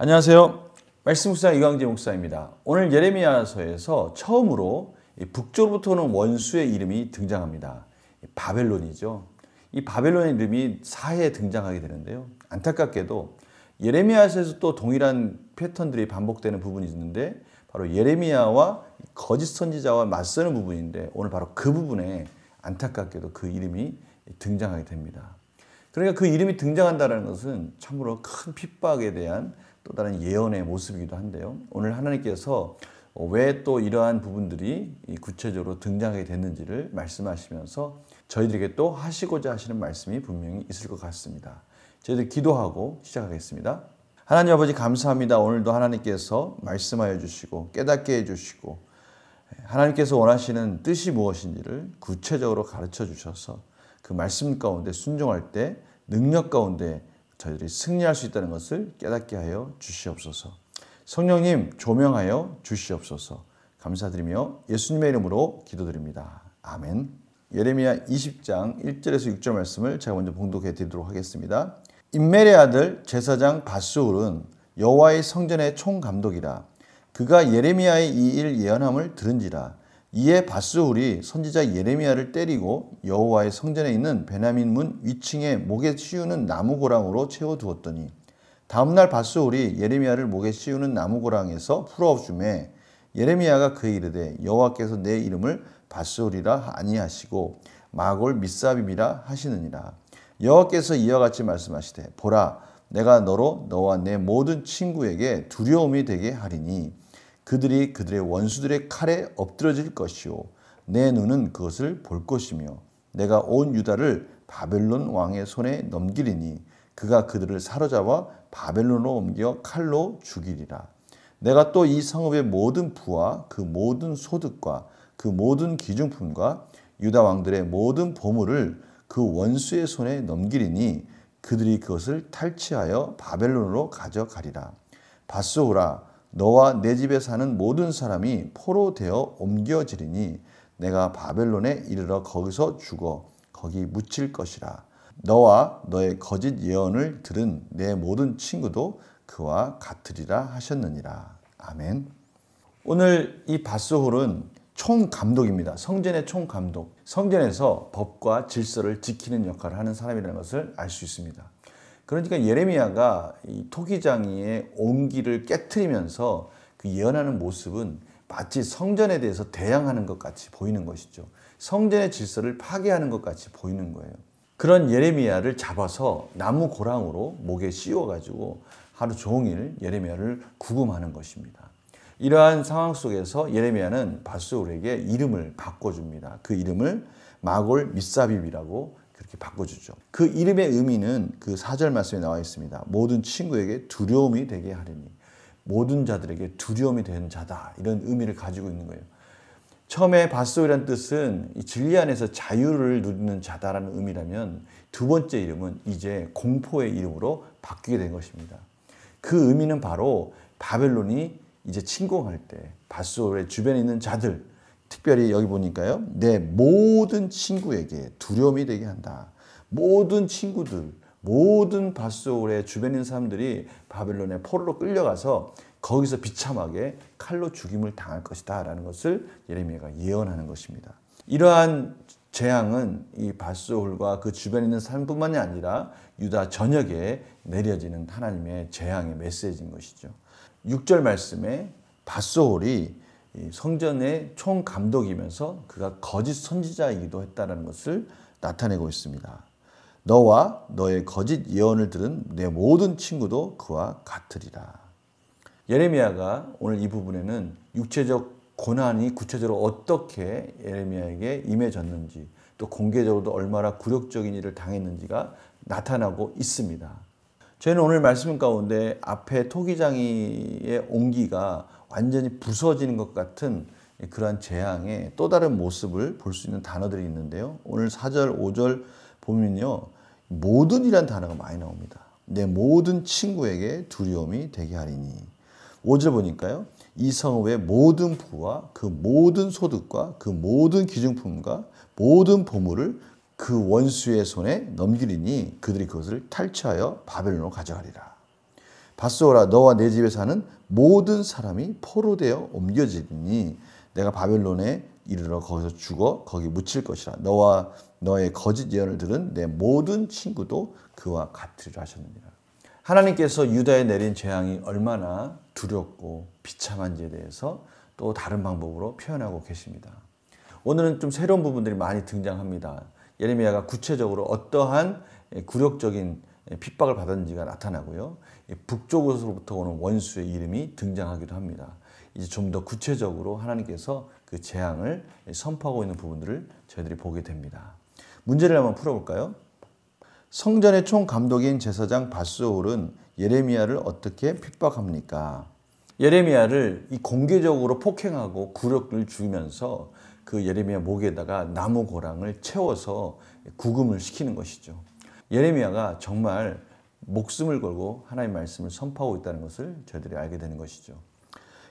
안녕하세요. 말씀 묵상 이광재 목사입니다. 오늘 예레미야서에서 처음으로 북쪽으로부터 오는 원수의 이름이 등장합니다. 바벨론이죠. 이 바벨론의 이름이 4회에 등장하게 되는데요. 안타깝게도 예레미야서에서 또 동일한 패턴들이 반복되는 부분이 있는데 바로 예레미야와 거짓 선지자와 맞서는 부분인데 오늘 바로 그 부분에 안타깝게도 그 이름이 등장하게 됩니다. 그러니까 그 이름이 등장한다는 것은 참으로 큰 핍박에 대한 또 다른 예언의 모습이기도 한데요. 오늘 하나님께서 왜 또 이러한 부분들이 구체적으로 등장하게 됐는지를 말씀하시면서 저희들에게 또 하시고자 하시는 말씀이 분명히 있을 것 같습니다. 저희들 기도하고 시작하겠습니다. 하나님 아버지 감사합니다. 오늘도 하나님께서 말씀하여 주시고 깨닫게 해주시고 하나님께서 원하시는 뜻이 무엇인지를 구체적으로 가르쳐 주셔서 그 말씀 가운데 순종할 때 능력 가운데 저희들이 승리할 수 있다는 것을 깨닫게 하여 주시옵소서. 성령님 조명하여 주시옵소서. 감사드리며 예수님의 이름으로 기도드립니다. 아멘. 예레미야 20장 1절에서 6절 말씀을 제가 먼저 봉독해 드리도록 하겠습니다. 임멜의 아들 제사장 밧수울은 여호와의 성전의 총감독이라. 그가 예레미야의 이 일 예언함을 들은지라. 이에 밧수울이 선지자 예레미야를 때리고 여호와의 성전에 있는 베냐민 문 위층에 목에 씌우는 나무고랑으로 채워두었더니 다음날 밧수울이 예레미야를 목에 씌우는 나무고랑에서 풀어주매 예레미야가 그에 이르되 여호와께서 내 이름을 밧수울이라 아니하시고 마골 밋사빔이라 하시느니라. 여호와께서 이와 같이 말씀하시되 보라 내가 너로 너와 내 모든 친구에게 두려움이 되게 하리니 그들이 그들의 원수들의 칼에 엎드러질 것이요 내 눈은 그것을 볼 것이며 내가 온 유다를 바벨론 왕의 손에 넘기리니 그가 그들을 사로잡아 바벨론으로 옮겨 칼로 죽이리라. 내가 또 이 성읍의 모든 부와 그 모든 소득과 그 모든 기중품과 유다 왕들의 모든 보물을 그 원수의 손에 넘기리니 그들이 그것을 탈취하여 바벨론으로 가져가리라. 밧수울아 너와 내 집에 사는 모든 사람이 포로 되어 옮겨지리니 내가 바벨론에 이르러 거기서 죽어 거기 묻힐 것이라. 너와 너의 거짓 예언을 들은 내 모든 친구도 그와 같으리라 하셨느니라. 아멘. 오늘 이 밧수울은 총감독입니다. 성전의 총감독. 성전에서 법과 질서를 지키는 역할을 하는 사람이라는 것을 알 수 있습니다. 그러니까 예레미야가 이 토기장이의 옹기를 깨트리면서 그 예언하는 모습은 마치 성전에 대해서 대항하는 것 같이 보이는 것이죠. 성전의 질서를 파괴하는 것 같이 보이는 거예요. 그런 예레미야를 잡아서 나무 고랑으로 목에 씌워가지고 하루 종일 예레미야를 구금하는 것입니다. 이러한 상황 속에서 예레미야는 밧수울에게 이름을 바꿔줍니다. 그 이름을 마골 밋사빔이라고 그렇게 바꿔주죠. 그 이름의 의미는 그 4절 말씀에 나와 있습니다. 모든 친구에게 두려움이 되게 하리니 모든 자들에게 두려움이 되는 자다 이런 의미를 가지고 있는 거예요. 처음에 밧수울이라는 뜻은 이 진리 안에서 자유를 누리는 자다라는 의미라면 두 번째 이름은 이제 공포의 이름으로 바뀌게 된 것입니다. 그 의미는 바로 바벨론이 이제 침공할 때 밧수울의 주변에 있는 자들 특별히 여기 보니까요. 내 모든 친구에게 두려움이 되게 한다. 모든 친구들, 모든 밧수울의 주변에 있는 사람들이 바벨론의 포로로 끌려가서 거기서 비참하게 칼로 죽임을 당할 것이다 라는 것을 예레미야가 예언하는 것입니다. 이러한 재앙은 이 밧수울과 그 주변에 있는 사람뿐만이 아니라 유다 전역에 내려지는 하나님의 재앙의 메시지인 것이죠. 6절 말씀에 밧수울이 성전의 총감독이면서 그가 거짓 선지자이기도 했다는 것을 나타내고 있습니다. 너와 너의 거짓 예언을 들은 내 모든 친구도 그와 같으리라. 예레미야가 오늘 이 부분에는 육체적 고난이 구체적으로 어떻게 예레미야에게 임해졌는지 또 공개적으로도 얼마나 굴욕적인 일을 당했는지가 나타나고 있습니다. 저희는 오늘 말씀 가운데 앞에 토기장이의 옹기가 완전히 부서지는 것 같은 그러한 재앙의 또 다른 모습을 볼 수 있는 단어들이 있는데요. 오늘 4절, 5절 보면요. 모든이란 단어가 많이 나옵니다. 내 모든 친구에게 두려움이 되게 하리니. 5절 보니까요. 이 성읍의 모든 부와 그 모든 소득과 그 모든 기중품과 모든 보물을 그 원수의 손에 넘기리니 그들이 그것을 탈취하여 바벨론으로 가져가리라. 밧소오라 너와 내 집에 사는 모든 사람이 포로되어 옮겨지니 내가 바벨론에 이르러 거기서 죽어 거기 묻힐 것이라. 너와 너의 거짓 예언을 들은 내 모든 친구도 그와 같으리라 하셨느니라. 하나님께서 유다에 내린 재앙이 얼마나 두렵고 비참한지에 대해서 또 다른 방법으로 표현하고 계십니다. 오늘은 좀 새로운 부분들이 많이 등장합니다. 예레미야가 구체적으로 어떠한 굴욕적인 핍박을 받았는지가 나타나고요. 북쪽으로부터 오는 원수의 이름이 등장하기도 합니다. 이제 좀 더 구체적으로 하나님께서 그 재앙을 선포하고 있는 부분들을 저희들이 보게 됩니다. 문제를 한번 풀어볼까요? 성전의 총감독인 제사장 밧소올은 예레미야를 어떻게 핍박합니까? 예레미야를 이 공개적으로 폭행하고 굴욕을 주면서 그 예레미야 목에다가 나무 고랑을 채워서 구금을 시키는 것이죠. 예레미야가 정말 목숨을 걸고 하나님의 말씀을 선포하고 있다는 것을 저희들이 알게 되는 것이죠.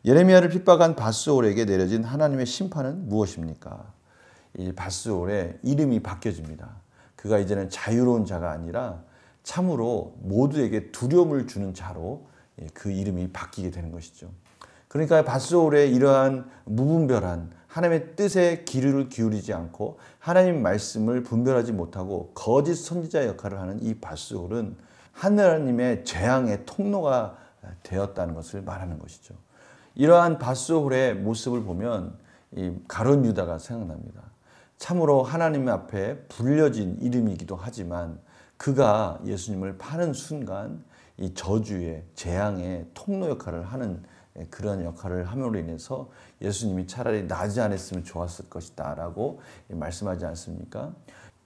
예레미야를 핍박한 밧소올에게 내려진 하나님의 심판은 무엇입니까? 이 밧소올의 이름이 바뀌어집니다. 그가 이제는 자유로운 자가 아니라 참으로 모두에게 두려움을 주는 자로 그 이름이 바뀌게 되는 것이죠. 그러니까 밧소올의 이러한 무분별한 하나님의 뜻에 귀를 기울이지 않고 하나님 말씀을 분별하지 못하고 거짓 선지자 역할을 하는 이 밧소올은 하나님의 재앙의 통로가 되었다는 것을 말하는 것이죠. 이러한 밧소올의 모습을 보면 이 가룟 유다가 생각납니다. 참으로 하나님 앞에 불려진 이름이기도 하지만 그가 예수님을 파는 순간 이 저주의 재앙의 통로 역할을 하는 그런 역할을 함으로 인해서 예수님이 차라리 나지 않았으면 좋았을 것이다 라고 말씀하지 않습니까?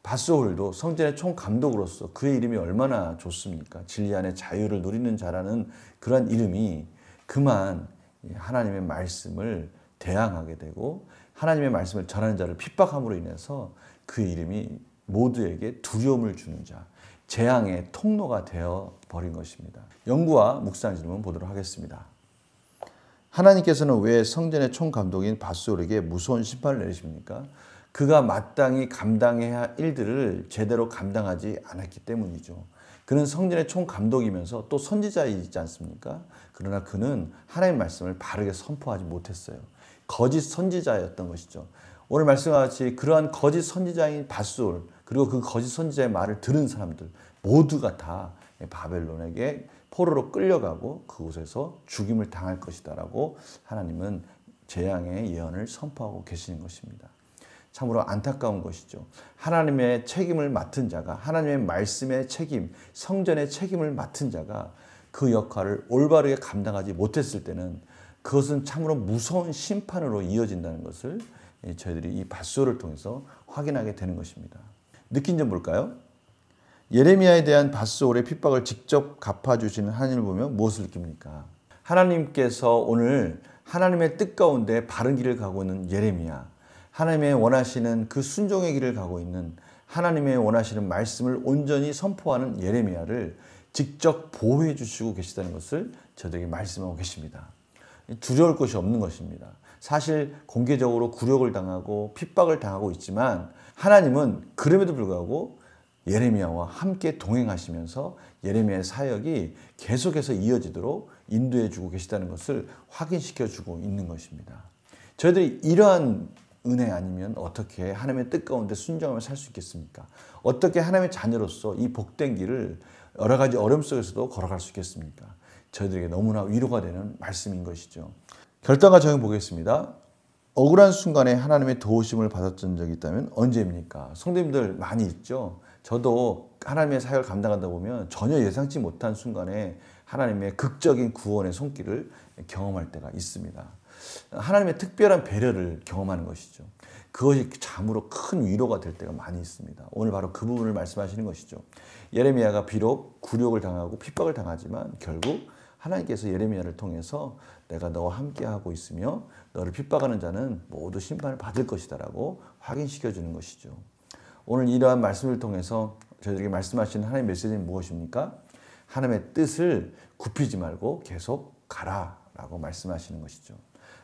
밧소올도 성전의 총감독으로서 그의 이름이 얼마나 좋습니까? 진리 안에 자유를 누리는 자라는 그런 이름이 그만 하나님의 말씀을 대항하게 되고 하나님의 말씀을 전하는 자를 핍박함으로 인해서 그 이름이 모두에게 두려움을 주는 자, 재앙의 통로가 되어버린 것입니다. 연구와 묵상 질문 보도록 하겠습니다. 하나님께서는 왜 성전의 총감독인 밧소올에게 무서운 심판을 내리십니까? 그가 마땅히 감당해야 할 일들을 제대로 감당하지 않았기 때문이죠. 그는 성전의 총감독이면서 또 선지자이지 않습니까? 그러나 그는 하나님의 말씀을 바르게 선포하지 못했어요. 거짓 선지자였던 것이죠. 오늘 말씀과 같이 그러한 거짓 선지자인 밧소올 그리고 그 거짓 선지자의 말을 들은 사람들 모두가 다 바벨론에게 포로로 끌려가고 그곳에서 죽임을 당할 것이다 라고 하나님은 재앙의 예언을 선포하고 계시는 것입니다. 참으로 안타까운 것이죠. 하나님의 책임을 맡은 자가 하나님의 말씀의 책임, 성전의 책임을 맡은 자가 그 역할을 올바르게 감당하지 못했을 때는 그것은 참으로 무서운 심판으로 이어진다는 것을 저희들이 이 밧소올을 통해서 확인하게 되는 것입니다. 느낀 점 볼까요? 예레미야에 대한 밧소올의 핍박을 직접 갚아주시는 하나님을 보면 무엇을 느낍니까? 하나님께서 오늘 하나님의 뜻 가운데 바른 길을 가고 있는 예레미야, 하나님의 원하시는 그 순종의 길을 가고 있는 하나님의 원하시는 말씀을 온전히 선포하는 예레미야를 직접 보호해 주시고 계시다는 것을 저들에게 말씀하고 계십니다. 두려울 것이 없는 것입니다. 사실 공개적으로 굴욕을 당하고 핍박을 당하고 있지만 하나님은 그럼에도 불구하고 예레미야와 함께 동행하시면서 예레미야의 사역이 계속해서 이어지도록 인도해 주고 계시다는 것을 확인시켜 주고 있는 것입니다. 저희들이 이러한 은혜 아니면 어떻게 하나님의 뜻 가운데 순종하며 살 수 있겠습니까? 어떻게 하나님의 자녀로서 이 복된 길을 여러 가지 어려움 속에서도 걸어갈 수 있겠습니까? 저희들에게 너무나 위로가 되는 말씀인 것이죠. 결단과 적용 보겠습니다. 억울한 순간에 하나님의 도우심을 받았던 적이 있다면 언제입니까? 성도님들 많이 있죠. 저도 하나님의 사역을 감당하다 보면 전혀 예상치 못한 순간에 하나님의 극적인 구원의 손길을 경험할 때가 있습니다. 하나님의 특별한 배려를 경험하는 것이죠. 그것이 참으로 큰 위로가 될 때가 많이 있습니다. 오늘 바로 그 부분을 말씀하시는 것이죠. 예레미야가 비록 굴욕을 당하고 핍박을 당하지만 결국 하나님께서 예레미야를 통해서 내가 너와 함께하고 있으며 너를 핍박하는 자는 모두 심판을 받을 것이다 라고 확인시켜 주는 것이죠. 오늘 이러한 말씀을 통해서 저희들에게 말씀하시는 하나님의 메시지는 무엇입니까? 하나님의 뜻을 굽히지 말고 계속 가라 라고 말씀하시는 것이죠.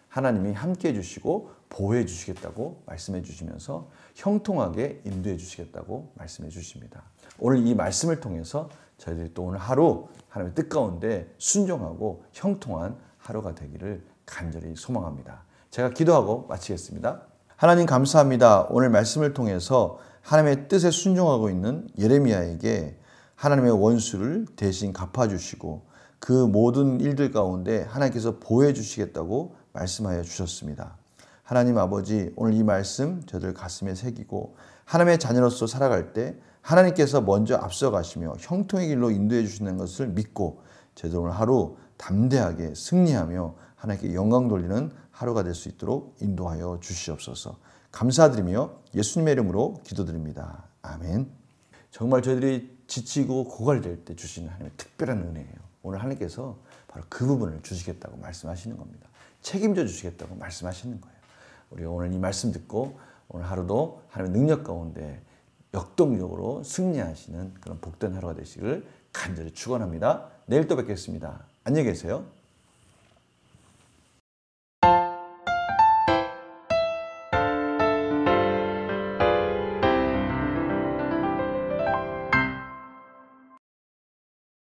하나님이 함께해 주시고 보호해 주시겠다고 말씀해 주시면서 형통하게 인도해 주시겠다고 말씀해 주십니다. 오늘 이 말씀을 통해서 저희들이 또 오늘 하루 하나님의 뜻 가운데 순종하고 형통한 하루가 되기를 간절히 소망합니다. 제가 기도하고 마치겠습니다. 하나님 감사합니다. 오늘 말씀을 통해서 하나님의 뜻에 순종하고 있는 예레미야에게 하나님의 원수를 대신 갚아주시고 그 모든 일들 가운데 하나님께서 보호해 주시겠다고 말씀하여 주셨습니다. 하나님 아버지, 오늘 이 말씀 저들 가슴에 새기고 하나님의 자녀로서 살아갈 때 하나님께서 먼저 앞서가시며 형통의 길로 인도해 주시는 것을 믿고 저들 오늘 하루 담대하게 승리하며 하나님께 영광 돌리는 하루가 될 수 있도록 인도하여 주시옵소서. 감사드리며 예수님의 이름으로 기도드립니다. 아멘. 정말 저희들이 지치고 고갈될 때 주시는 하나님의 특별한 은혜예요. 오늘 하나님께서 바로 그 부분을 주시겠다고 말씀하시는 겁니다. 책임져 주시겠다고 말씀하시는 거예요. 우리가 오늘 이 말씀 듣고 오늘 하루도 하나님의 능력 가운데 역동적으로 승리하시는 그런 복된 하루가 되시길 간절히 축원합니다. 내일 또 뵙겠습니다. 안녕히 계세요.